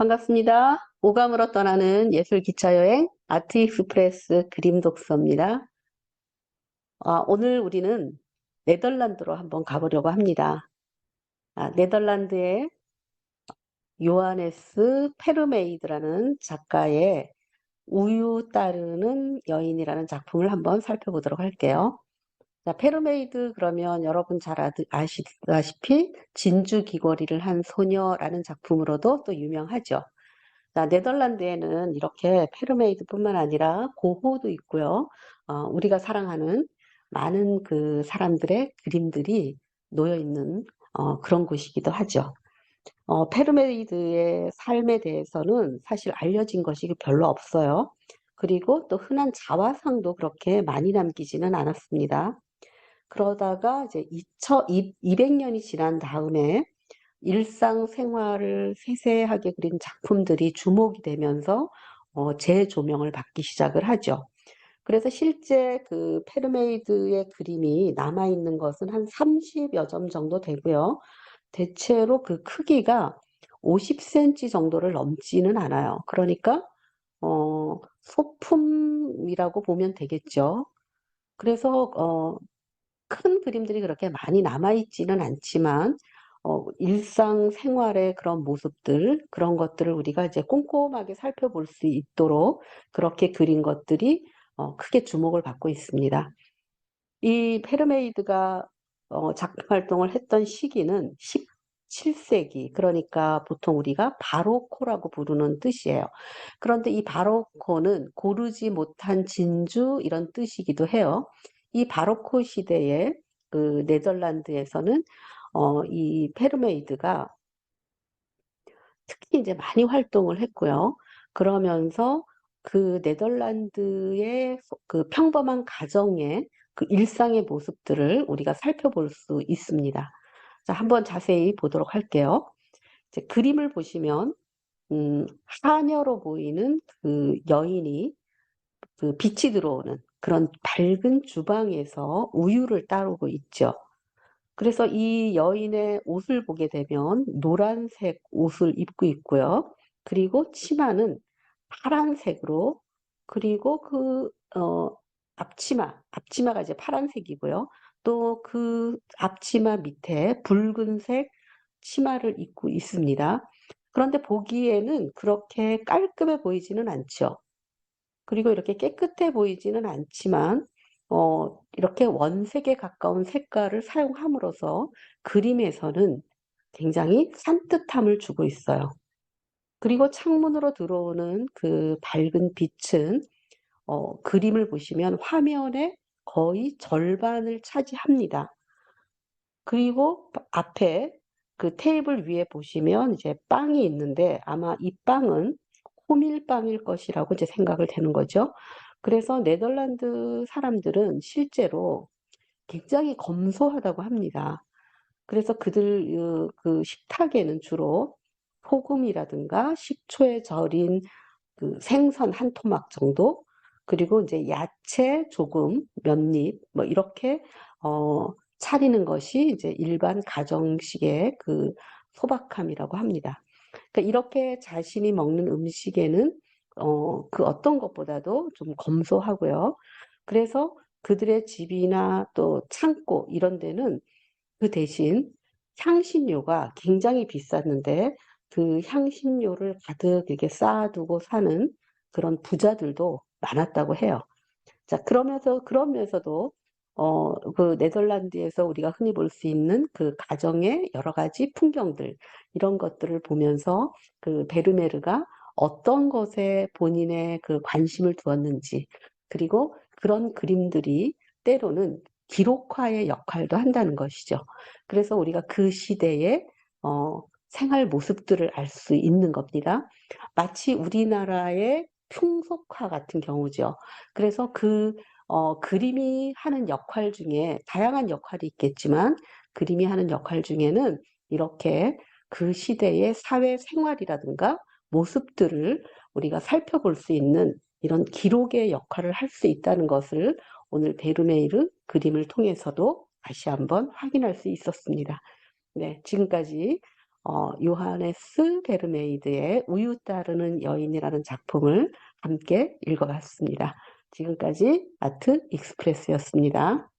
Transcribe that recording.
반갑습니다. 오감으로 떠나는 예술 기차여행 아트 익스프레스 그림 독서입니다. 오늘 우리는 네덜란드로 한번 가보려고 합니다. 네덜란드의 요하네스 페르메이드라는 작가의 우유 따르는 여인이라는 작품을 한번 살펴보도록 할게요. 자, 페르메이드 그러면 여러분 잘 아시다시피 진주 귀걸이를 한 소녀라는 작품으로도 또 유명하죠. 자, 네덜란드에는 이렇게 페르메이드뿐만 아니라 고호도 있고요. 우리가 사랑하는 많은 그 사람들의 그림들이 놓여 있는 그런 곳이기도 하죠. 페르메이드의 삶에 대해서는 사실 알려진 것이 별로 없어요. 그리고 또 흔한 자화상도 그렇게 많이 남기지는 않았습니다. 그러다가 이제 200년이 지난 다음에 일상생활을 세세하게 그린 작품들이 주목이 되면서 재조명을 받기 시작을 하죠. 그래서 실제 그 페르메이드의 그림이 남아있는 것은 한 30여 점 정도 되고요. 대체로 그 크기가 50cm 정도를 넘지는 않아요. 그러니까 소품이라고 보면 되겠죠. 그래서 큰 그림들이 그렇게 많이 남아있지는 않지만, 일상생활의 그런 모습들, 그런 것들을 우리가 이제 꼼꼼하게 살펴볼 수 있도록 그렇게 그린 것들이 크게 주목을 받고 있습니다. 이 페르메이드가 작품 활동을 했던 시기는 17세기, 그러니까 보통 우리가 바로코라고 부르는 뜻이에요. 그런데 이 바로코는 고르지 못한 진주 이런 뜻이기도 해요. 이 바로코 시대에 그 네덜란드에서는 이 페르메이드가 특히 이제 많이 활동을 했고요. 그러면서 그 네덜란드의 그 평범한 가정의 그 일상의 모습들을 우리가 살펴볼 수 있습니다. 자, 한번 자세히 보도록 할게요. 이제 그림을 보시면 하녀로 보이는 그 여인이 그 빛이 들어오는 그런 밝은 주방에서 우유를 따르고 있죠. 그래서 이 여인의 옷을 보게 되면 노란색 옷을 입고 있고요. 그리고 치마는 파란색으로, 그리고 앞치마가 이제 파란색이고요. 또 그 앞치마 밑에 붉은색 치마를 입고 있습니다. 그런데 보기에는 그렇게 깔끔해 보이지는 않죠. 그리고 이렇게 깨끗해 보이지는 않지만, 이렇게 원색에 가까운 색깔을 사용함으로써 그림에서는 굉장히 산뜻함을 주고 있어요. 그리고 창문으로 들어오는 그 밝은 빛은 그림을 보시면 화면의 거의 절반을 차지합니다. 그리고 앞에 그 테이블 위에 보시면 이제 빵이 있는데 아마 이 빵은 호밀빵일 것이라고 이제 생각을 되는 거죠. 그래서 네덜란드 사람들은 실제로 굉장히 검소하다고 합니다. 그래서 그들 그 식탁에는 주로 소금이라든가 식초에 절인 그 생선 한 토막 정도, 그리고 이제 야채 조금, 몇 입, 뭐 이렇게 차리는 것이 이제 일반 가정식의 그 소박함이라고 합니다. 그러니까 이렇게 자신이 먹는 음식에는 그 어떤 것보다도 좀 검소하고요. 그래서 그들의 집이나 또 창고 이런 데는 그 대신 향신료가 굉장히 비쌌는데 그 향신료를 가득 이렇게 쌓아두고 사는 그런 부자들도 많았다고 해요. 자, 그러면서도, 그 네덜란드에서 우리가 흔히 볼 수 있는 그 가정의 여러 가지 풍경들, 이런 것들을 보면서 그 베르메르가 어떤 것에 본인의 그 관심을 두었는지, 그리고 그런 그림들이 때로는 기록화의 역할도 한다는 것이죠. 그래서 우리가 그 시대의, 생활 모습들을 알 수 있는 겁니다. 마치 우리나라의 풍속화 같은 경우죠. 그래서 그림이 하는 역할 중에 다양한 역할이 있겠지만 그림이 하는 역할 중에는 이렇게 그 시대의 사회 생활이라든가 모습들을 우리가 살펴볼 수 있는 이런 기록의 역할을 할 수 있다는 것을 오늘 베르메이르 그림을 통해서도 다시 한번 확인할 수 있었습니다. 네, 지금까지 요하네스 베르메이드의 우유 따르는 여인이라는 작품을 함께 읽어봤습니다. 지금까지 아트 익스프레스였습니다.